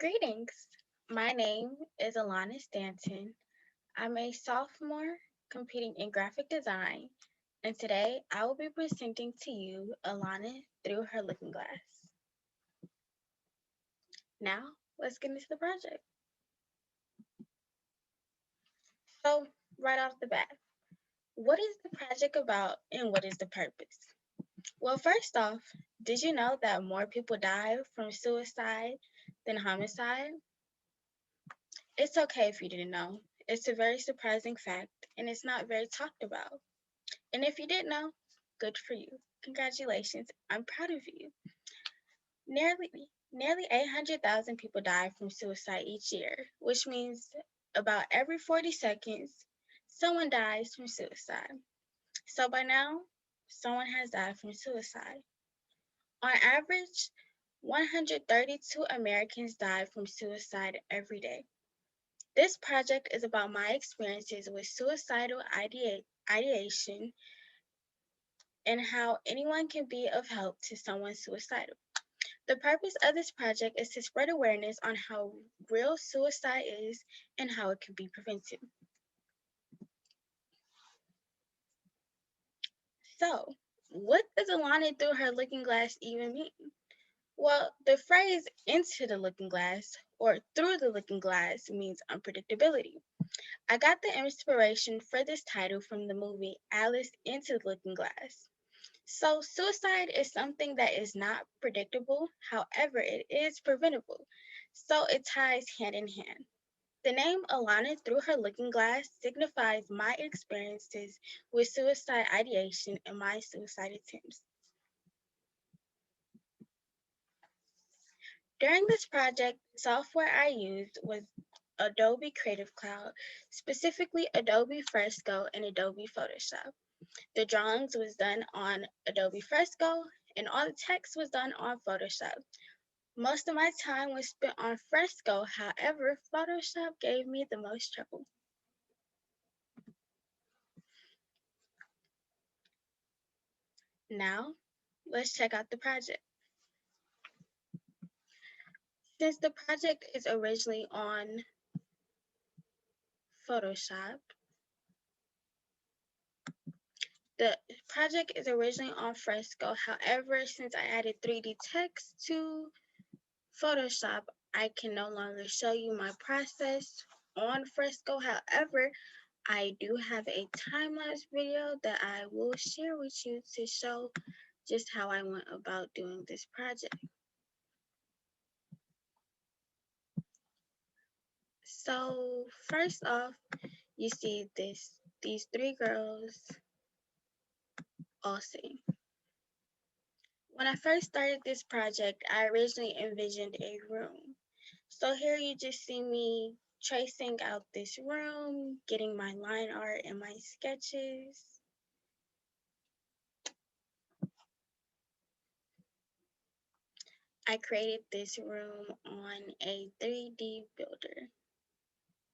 Greetings. My name is Allanah Stanton. I'm a sophomore competing in graphic design, and today I will be presenting to you Allanah through her looking glass. Now, let's get into the project. So, right off the bat, what is the project about and what is the purpose? Well, first off, did you know that more people die from suicide than homicide? It's okay if you didn't know. It's a very surprising fact, and it's not very talked about. And if you didn't know, good for you. Congratulations. I'm proud of you. Nearly 800,000 people die from suicide each year, which means about every 40 seconds, someone dies from suicide. So by now, someone has died from suicide. On average, 132 Americans die from suicide every day. This project is about my experiences with suicidal ideation and how anyone can be of help to someone suicidal. The purpose of this project is to spread awareness on how real suicide is and how it can be prevented. So, what does Allanah through her looking glass even mean? Well, the phrase into the looking glass or through the looking glass means unpredictability. I got the inspiration for this title from the movie Alice into the Looking Glass. So, suicide is something that is not predictable, however, it is preventable. So, it ties hand in hand. The name Allanah through her looking glass signifies my experiences with suicide ideation and my suicide attempts. During this project, the software I used was Adobe Creative Cloud, specifically Adobe Fresco and Adobe Photoshop. The drawings was done on Adobe Fresco and all the text was done on Photoshop. Most of my time was spent on Fresco, however, Photoshop gave me the most trouble. Now, let's check out the project. Since the project is originally on Photoshop, the project is originally on Fresco. However, since I added 3D text to Photoshop, I can no longer show you my process on Fresco. However, I do have a time-lapse video that I will share with you to show just how I went about doing this project. So first off, you see these three girls all sing. When I first started this project, I originally envisioned a room. So here you just see me tracing out this room, getting my line art and my sketches. I created this room on a 3D builder,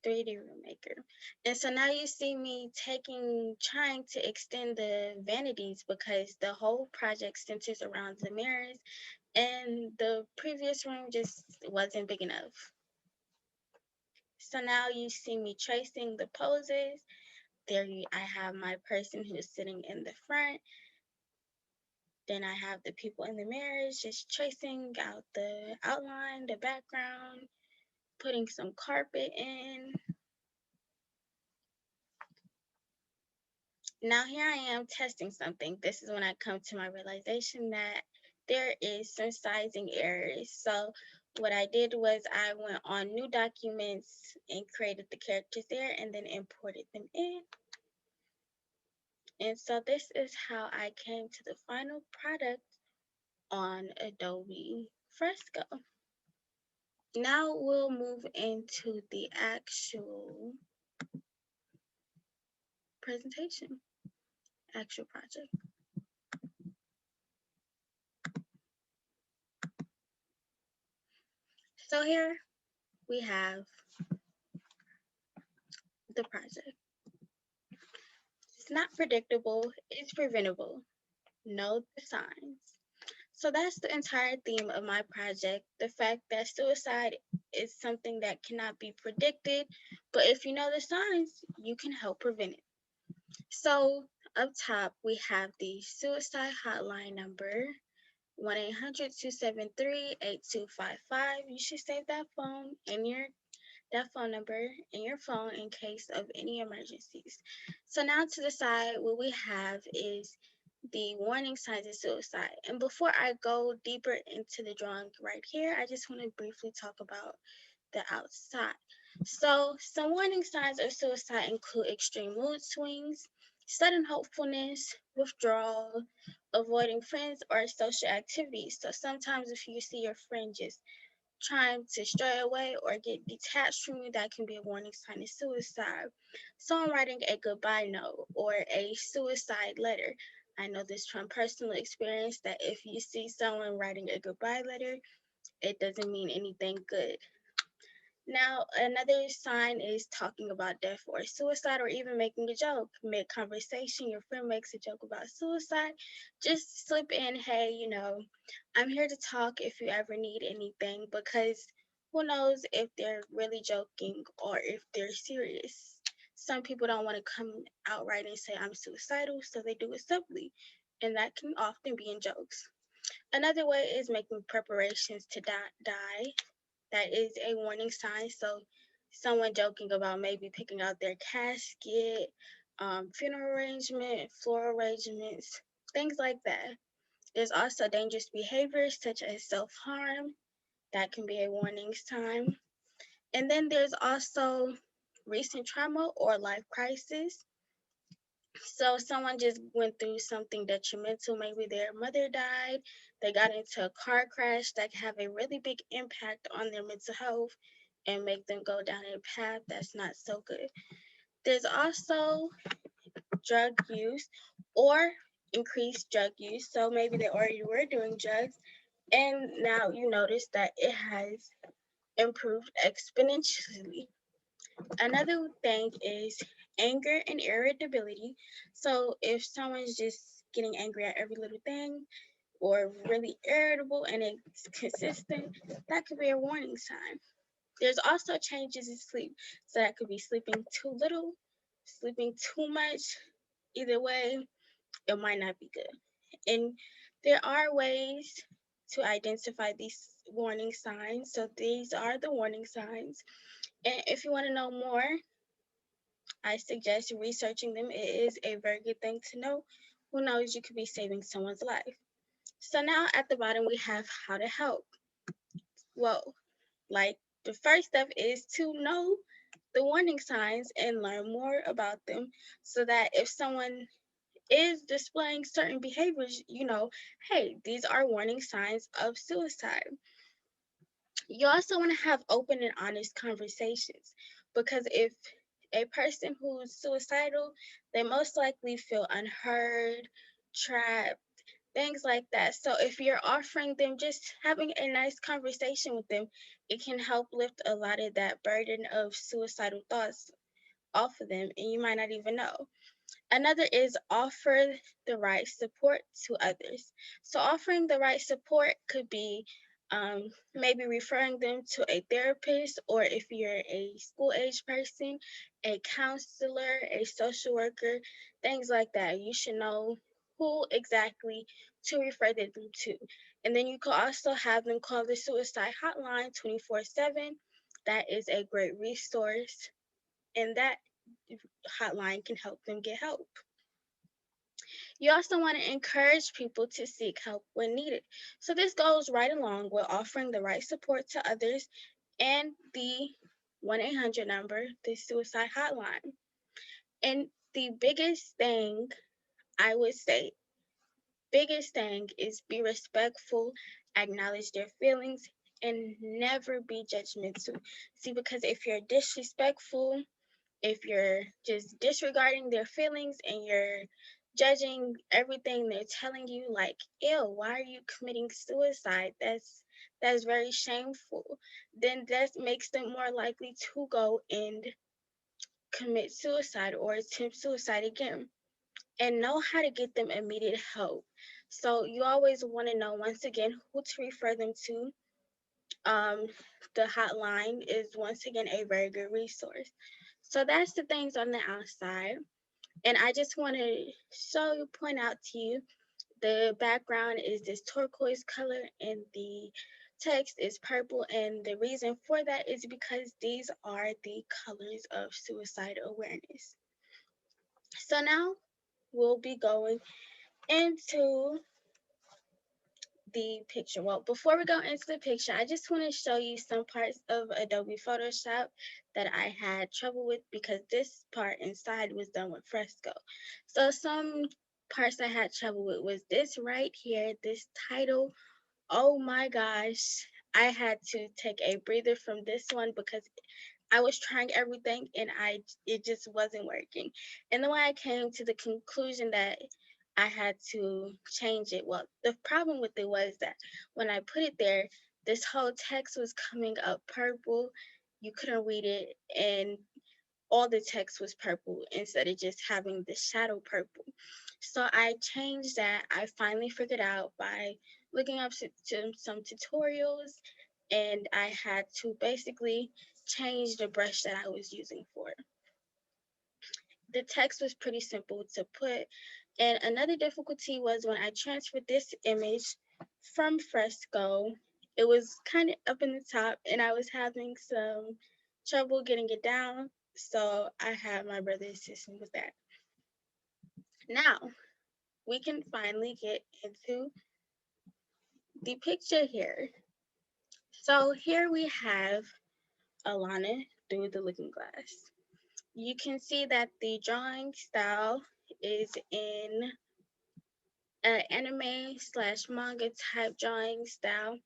3D room maker. And so now you see me trying to extend the vanities because the whole project centers around the mirrors and the previous room just wasn't big enough. So now you see me tracing the poses. I have my person who's sitting in the front. Then I have the people in the mirrors just tracing out the outline, the background, putting some carpet in. Now here I am testing something. This is when I come to my realization that there is some sizing errors. So what I did was I went on new documents and created the characters there and then imported them in. And so this is how I came to the final product on Adobe Fresco. Now we'll move into the actual presentation, actual project. So here we have the project. It's not predictable, it's preventable. Know the signs. So that's the entire theme of my project, the fact that suicide is something that cannot be predicted, but if you know the signs, you can help prevent it. So, up top, we have the suicide hotline number 1-800-273-8255. You should save that phone number in your phone in case of any emergencies. So now to the side, what we have is the warning signs of suicide. And before I go deeper into the drawing right here, I just want to briefly talk about the outside. So some warning signs of suicide include extreme mood swings, sudden hopefulness, withdrawal, avoiding friends or social activities. So sometimes if you see your friend just trying to stray away or get detached from you, that can be a warning sign of suicide. Someone writing a goodbye note or a suicide letter. I know this from personal experience that if you see someone writing a goodbye letter, it doesn't mean anything good. Now, another sign is talking about death or suicide, or even making a joke. Mid conversation, your friend makes a joke about suicide. Just slip in, hey, I'm here to talk if you ever need anything, because who knows if they're really joking or if they're serious. Some people don't want to come outright and say, I'm suicidal, so they do it subtly, and that can often be in jokes. Another way is making preparations to die. That is a warning sign. So, someone joking about maybe picking out their casket, funeral arrangement, floral arrangements, things like that. There's also dangerous behaviors such as self harm. That can be a warning sign. And then there's also recent trauma or life crisis. So someone just went through something detrimental. Maybe their mother died, they got into a car crash that can have a really big impact on their mental health and make them go down a path that's not so good. There's also drug use or increased drug use. So maybe they already were doing drugs and now you notice that it has improved exponentially. Another thing is anger and irritability. So if someone's just getting angry at every little thing or really irritable and it's consistent, that could be a warning sign. There's also changes in sleep. So that could be sleeping too little, sleeping too much. Either way, it might not be good. And there are ways to identify these warning signs. So these are the warning signs. And if you want to know more, I suggest researching them. It is a very good thing to know. Who knows, you could be saving someone's life. So now at the bottom, we have how to help. Well, like the first step is to know the warning signs and learn more about them so that if someone is displaying certain behaviors, hey, these are warning signs of suicide. You also want to have open and honest conversations because if a person who's suicidal, they most likely feel unheard, trapped, things like that. So if you're offering them just having a nice conversation with them, it can help lift a lot of that burden of suicidal thoughts off of them, and you might not even know. Another is offer the right support to others. So, offering the right support could be maybe referring them to a therapist, or if you're a school age person, a counselor, a social worker, things like that. You should know who exactly to refer them to. And then you could also have them call the suicide hotline 24/7. That is a great resource, and that hotline can help them get help. You also want to encourage people to seek help when needed. So this goes right along with offering the right support to others and the 1-800 number, the suicide hotline. And the I would say, biggest thing is be respectful, acknowledge their feelings, and never be judgmental. See, because if you're disrespectful, if you're just disregarding their feelings and you're judging everything they're telling you, like, ew, why are you committing suicide? That's very shameful. Then that makes them more likely to go and commit suicide or attempt suicide again. And know how to get them immediate help. So you always want to know once again who to refer them to. the hotline is once again a very good resource. So that's the things on the outside. And I just want to point out to you, the background is this turquoise color and the text is purple. And the reason for that is because these are the colors of suicide awareness. So now we'll be going into the picture. Well, before we go into the picture, I just want to show you some parts of Adobe Photoshop that I had trouble with because this part inside was done with Fresco. So some parts I had trouble with was this right here, this title. Oh my gosh, I had to take a breather from this one because I was trying everything and it just wasn't working. And then when I came to the conclusion that I had to change it, well, the problem with it was that when I put it there, this whole text was coming up purple. You couldn't read it, and all the text was purple instead of just having the shadow purple. So I changed that. I finally figured out by looking up some tutorials, and I had to basically change the brush that I was using for it. The text was pretty simple to put, and another difficulty was when I transferred this image from Fresco. It was kind of up in the top, and I was having some trouble getting it down, so I had my brother assist me with that. Now we can finally get into the picture here. So here we have Allanah through the looking glass. You can see that the drawing style is in an anime slash manga type drawing style.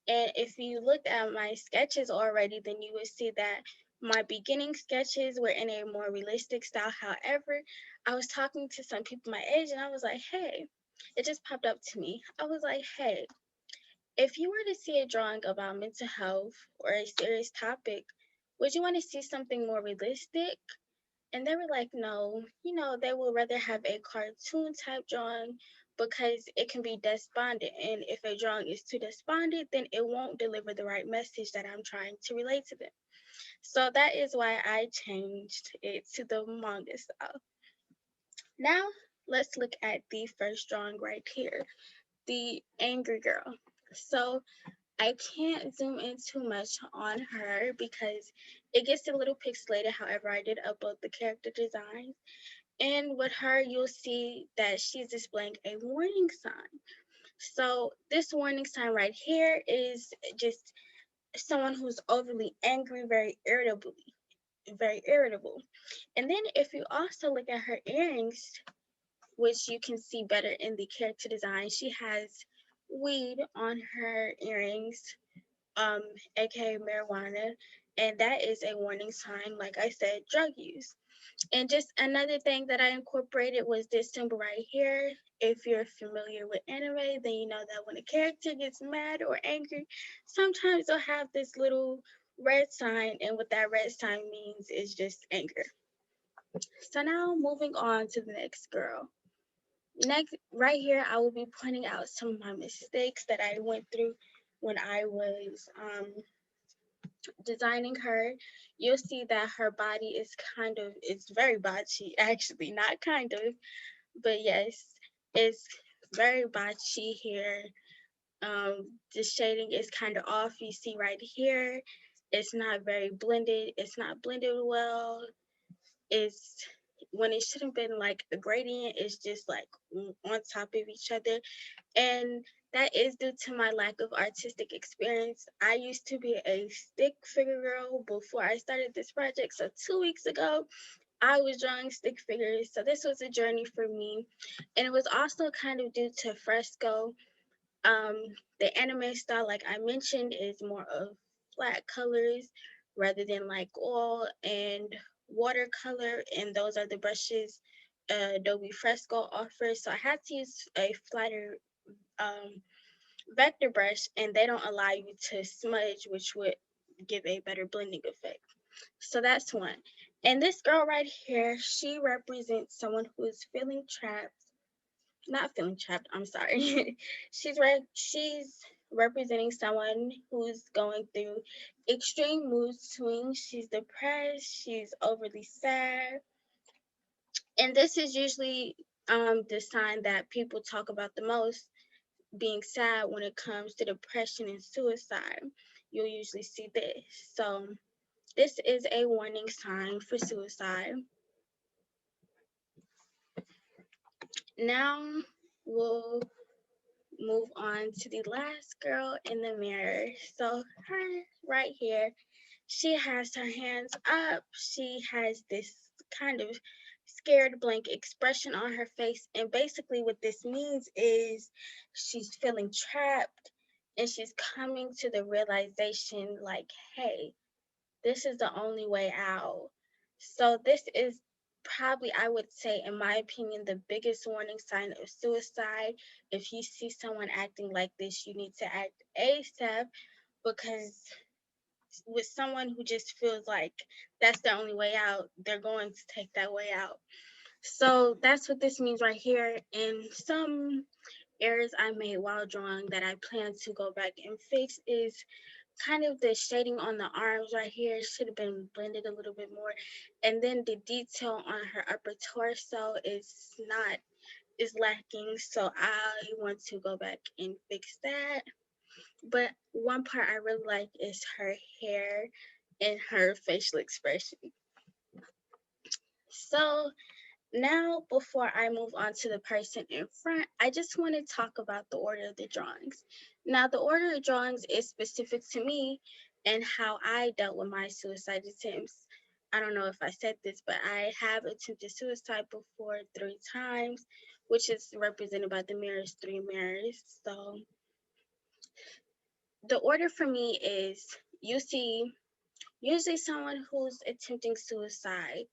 And if you looked at my sketches already, then you would see that my beginning sketches were in a more realistic style. However, I was talking to some people my age and I was like, hey, it just popped up to me. I was like, hey, if you were to see a drawing about mental health or a serious topic, would you want to see something more realistic? And they were like, no, they would rather have a cartoon type drawing because it can be despondent. And if a drawing is too despondent, then it won't deliver the right message that I'm trying to relate to them. So that is why I changed it to the manga style. Now, let's look at the first drawing right here, the angry girl. So I can't zoom in too much on her because it gets a little pixelated. However, I did upload the character design. And with her, you'll see that she's displaying a warning sign. So this warning sign right here is just someone who's overly angry, very irritable. And then if you also look at her earrings, which you can see better in the character design, she has weed on her earrings, um, aka marijuana, and that is a warning sign, like I said, drug use. And just another thing that I incorporated was this symbol right here. If you're familiar with anime, then you know that when a character gets mad or angry, sometimes they'll have this little red sign, and what that red sign means is just anger. So now moving on to the next girl. Next, right here, I will be pointing out some of my mistakes that I went through when I was designing her. You'll see that her body is it's very botchy, actually, not kind of, but yes, it's very botchy here. The shading is kind of off. You see right here, it's not very blended. It's not blended well. It's when it should have been like a gradient, it's just like on top of each other. And that is due to my lack of artistic experience. I used to be a stick figure girl before I started this project. So 2 weeks ago, I was drawing stick figures. So this was a journey for me. And it was also kind of due to Fresco. Um, the anime style, like I mentioned, is more of flat colors rather than like oil and watercolor. And those are the brushes Adobe Fresco offers. So I had to use a flatter um, vector brush, and they don't allow you to smudge, which would give a better blending effect. So that's one. And this girl right here, she represents someone who is feeling trapped. Not feeling trapped, I'm sorry. She's representing someone who's going through extreme mood swings. She's depressed, she's overly sad. And this is usually the sign that people talk about the most, being sad when it comes to depression and suicide. You'll usually see this. So, this is a warning sign for suicide. Now, we'll move on to the last girl in the mirror. So, her right here, she has her hands up. She has this kind of scared blank expression on her face. And basically, what this means is she's feeling trapped and she's coming to the realization like, hey, this is the only way out. So, this is probably, I would say, in my opinion, the biggest warning sign of suicide. If you see someone acting like this, you need to act ASAP, because with someone who just feels like that's the only way out, they're going to take that way out. So that's what this means right here. And some errors I made while drawing that I plan to go back and fix is kind of the shading on the arms right here should have been blended a little bit more. And then the detail on her upper torso is lacking. So I want to go back and fix that. But one part I really like is her hair and her facial expression. So now, before I move on to the person in front, I just want to talk about the order of the drawings. Now, the order of drawings is specific to me and how I dealt with my suicide attempts. I don't know if I said this, but I have attempted suicide before 3 times, which is represented by the mirrors, 3 mirrors. So the order for me is, you see, usually someone who's attempting suicide,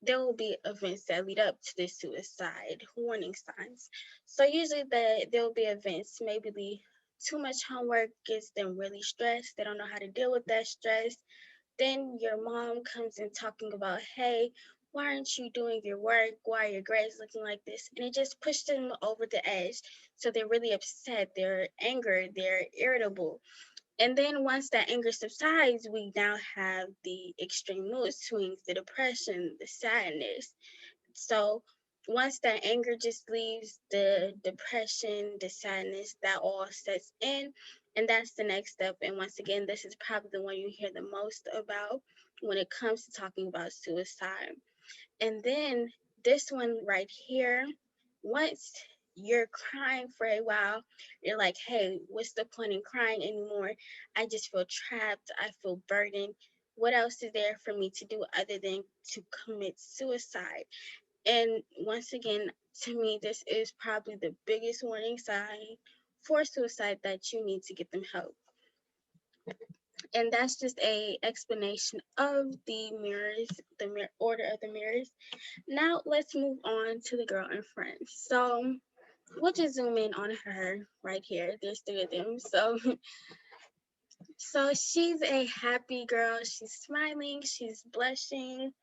there will be events that lead up to this suicide, warning signs. So usually there will be events, maybe too much homework gets them really stressed. They don't know how to deal with that stress. Then your mom comes in talking about, hey, why aren't you doing your work? Why are your grades looking like this? And it just pushed them over the edge. So they're really upset, they're angry, they're irritable. And then once that anger subsides, we now have the extreme mood swings, the depression, the sadness. So once that anger just leaves, the depression, the sadness, that all sets in. And that's the next step. And once again, this is probably the one you hear the most about when it comes to talking about suicide. And then this one right here, once you're crying for a while, you're like, hey, what's the point in crying anymore? I just feel trapped. I feel burdened. What else is there for me to do other than to commit suicide? And once again, to me, this is probably the biggest warning sign for suicide, that you need to get them help. And that's just a explanation of the mirrors, the order of the mirrors. Now let's move on to the girl in front. So we'll just zoom in on her right here. There's 3 of them. So she's a happy girl. She's smiling. She's blushing.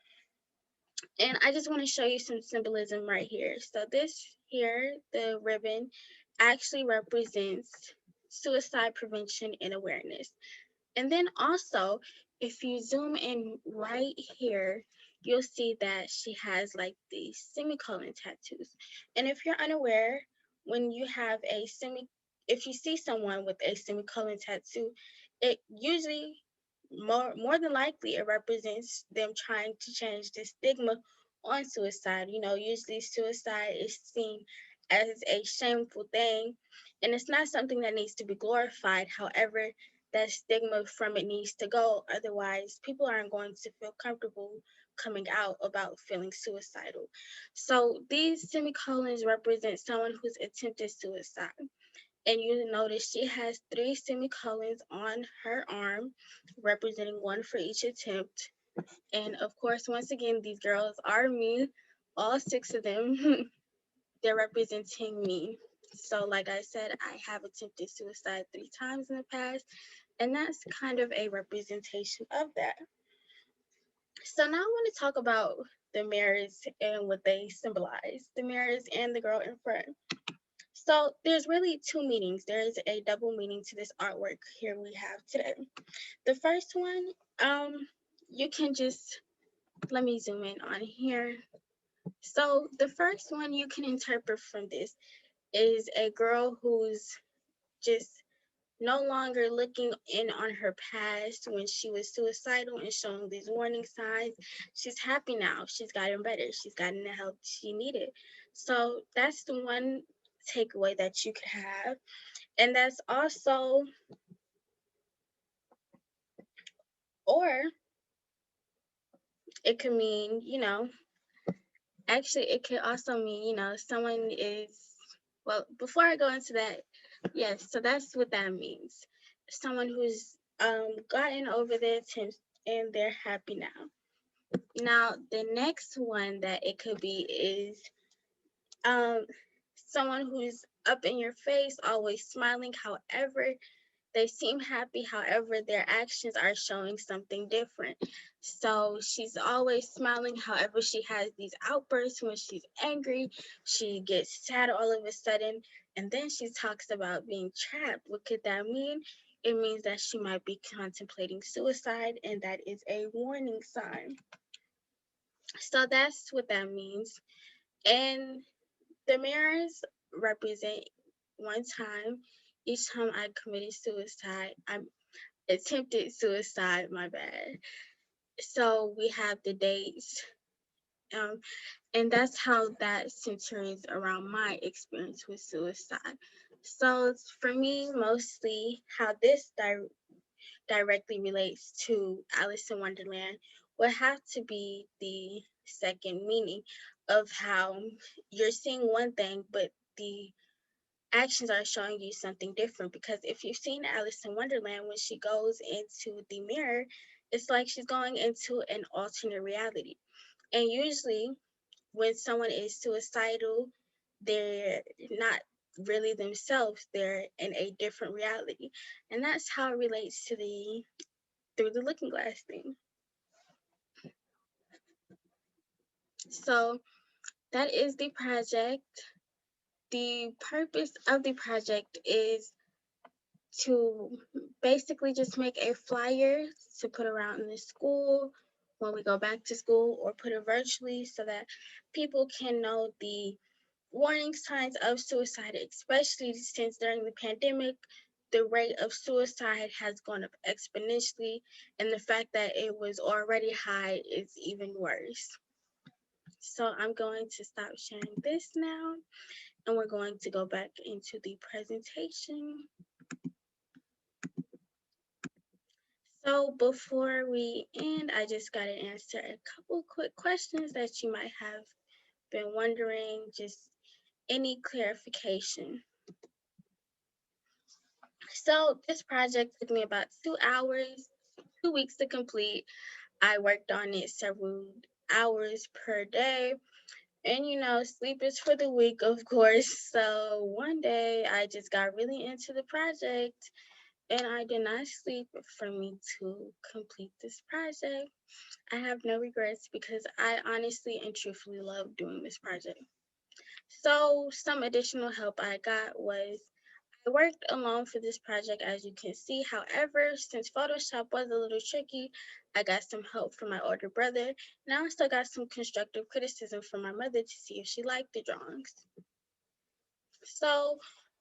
And I just want to show you some symbolism right here. So this here, the ribbon, actually represents suicide prevention and awareness. And then also, if you zoom in right here, you'll see that she has like these semicolon tattoos. And if you're unaware, when you have if you see someone with a semicolon tattoo, it usually, more than likely, it represents them trying to change the stigma on suicide. Usually suicide is seen as a shameful thing, and it's not something that needs to be glorified. However, that stigma from it needs to go. Otherwise, people aren't going to feel comfortable coming out about feeling suicidal. So these semicolons represent someone who's attempted suicide. And you notice she has 3 semicolons on her arm, representing one for each attempt. And of course, once again, these girls are me, all 6 of them. They're representing me. So, like I said, I have attempted suicide 3 times in the past, and that's kind of a representation of that. So now I want to talk about the mirrors and what they symbolize, the mirrors and the girl in front. So there's really two meanings. There is a double meaning to this artwork here we have today. The first one, you can just, let me zoom in on here. So the first one you can interpret from this is a girl who's just no longer looking in on her past when she was suicidal and showing these warning signs. She's happy now. She's gotten better. She's gotten the help she needed. So that's the one takeaway that you could have. And that's also, or it could mean, actually, it could also mean, someone is, well, before I go into that, yes, so that's what that means. Someone who's gotten over their attempts and they're happy now. Now, the next one that it could be is um, someone who's up in your face, always smiling. However, they seem happy, however, their actions are showing something different. So she's always smiling, however, she has these outbursts when she's angry. She gets sad all of a sudden, and then she talks about being trapped. What could that mean? It means that she might be contemplating suicide, and that is a warning sign. So that's what that means. And the mirrors represent one time. Each time I committed suicide, I attempted suicide, my bad. So we have the dates. Um, and that's how that centers around my experience with suicide. So for me, mostly how this directly relates to Alice in Wonderland would have to be the second meaning of how you're seeing one thing, but the actions are showing you something different. Because if you've seen Alice in Wonderland, when she goes into the mirror, it's like she's going into an alternate reality. And usually, when someone is suicidal, they're not really themselves, they're in a different reality. And that's how it relates to the through the looking glass thing. So that is the project. The purpose of the project is to basically just make a flyer to put around in the school when we go back to school, or put it virtually so that people can know the warning signs of suicide, especially since during the pandemic, the rate of suicide has gone up exponentially, and the fact that it was already high is even worse. So I'm going to stop sharing this now, and we're going to go back into the presentation. So before we end, I just got to answer a couple quick questions that you might have been wondering, just any clarification. So this project took me about 2 hours, 2 weeks to complete. I worked on it several hours per day. And sleep is for the weak, of course. So one day I just got really into the project and I did not sleep for me to complete this project. I have no regrets because I honestly and truthfully love doing this project. So some additional help I got was I worked alone for this project, as you can see. However, since Photoshop was a little tricky, I got some help from my older brother, and I also got some constructive criticism from my mother to see if she liked the drawings. So,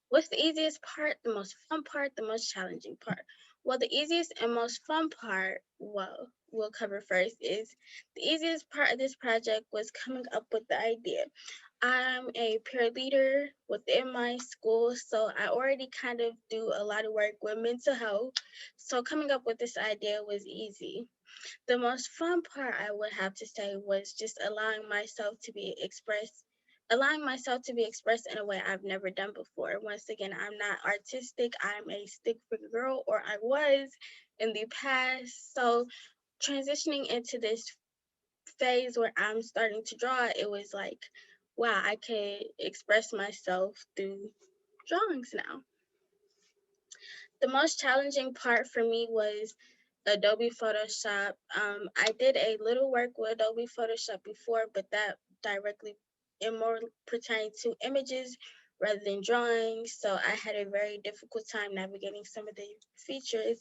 what's the easiest part, the most fun part, the most challenging part? Well, the easiest and most fun part, well, we'll cover first, is the easiest part of this project was coming up with the idea. I'm a peer leader within my school, so I already kind of do a lot of work with mental health. So coming up with this idea was easy. The most fun part, I would have to say, was just allowing myself to be expressed in a way I've never done before. Once again, I'm not artistic. I'm a stick figure girl, or I was in the past. So transitioning into this phase where I'm starting to draw, it was like, wow, I could express myself through drawings now. The most challenging part for me was Adobe Photoshop. I did a little work with Adobe Photoshop before, but that directly and more pertaining to images rather than drawing. So I had a very difficult time navigating some of the features.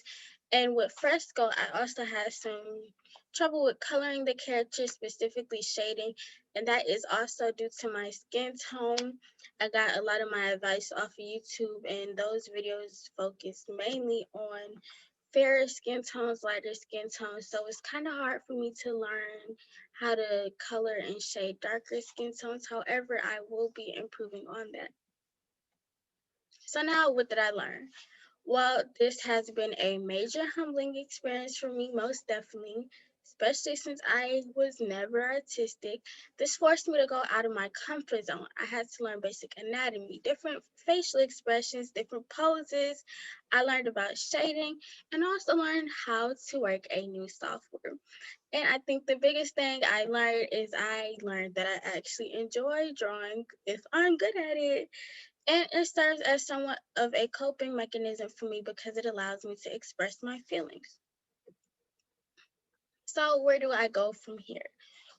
And with Fresco, I also had some trouble with coloring the characters, specifically shading, and that is also due to my skin tone. I got a lot of my advice off of YouTube, and those videos focused mainly on fairer skin tones, lighter skin tones. So it's kind of hard for me to learn how to color and shade darker skin tones. However, I will be improving on that. So now what did I learn? Well, this has been a major humbling experience for me, most definitely, especially since I was never artistic. This forced me to go out of my comfort zone. I had to learn basic anatomy, different facial expressions, different poses. I learned about shading and also learned how to work a new software. And I think the biggest thing I learned is I learned that I actually enjoy drawing if I'm good at it. And it serves as somewhat of a coping mechanism for me because it allows me to express my feelings. So, where do I go from here?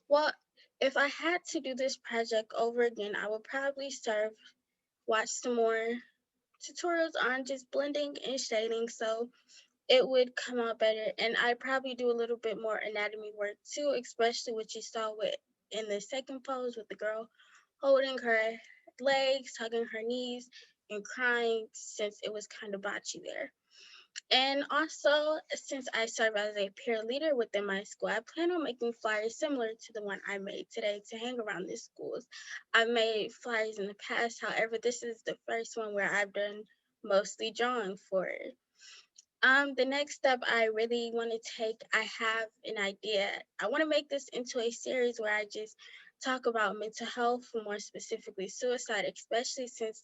Well, if I had to do this project over again, I would probably watch some more tutorials on just blending and shading so it would come out better. And I probably do a little bit more anatomy work too, especially what you saw with in the second pose with the girl holding her legs, hugging her knees, and crying since it was kind of botchy there. And also, since I serve as a peer leader within my school, I plan on making flyers similar to the one I made today to hang around the schools. I've made flyers in the past, however, this is the first one where I've done mostly drawing for it. The next step I really want to take, I have an idea. I want to make this into a series where I just talk about mental health, more specifically suicide, especially since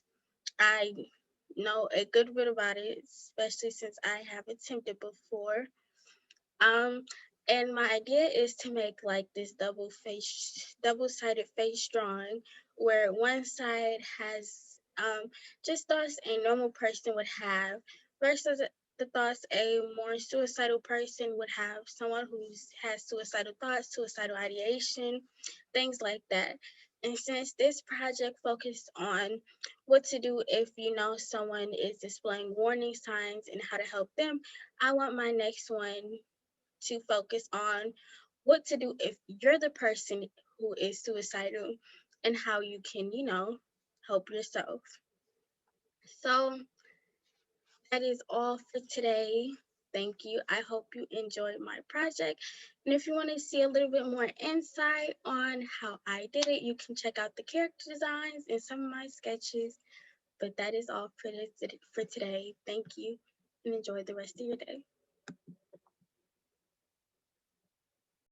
I know a good bit about it, especially since I have attempted before. Um, and my idea is to make like this double-sided face drawing where one side has just thoughts a normal person would have versus the thoughts a more suicidal person would have, someone who has suicidal thoughts, suicidal ideation, things like that. And since this project focused on what to do if you know someone is displaying warning signs and how to help them, I want my next one to focus on what to do if you're the person who is suicidal and how you can, help yourself. So that is all for today. Thank you. I hope you enjoyed my project. And if you want to see a little bit more insight on how I did it, you can check out the character designs and some of my sketches. But that is all for today. Thank you and enjoy the rest of your day.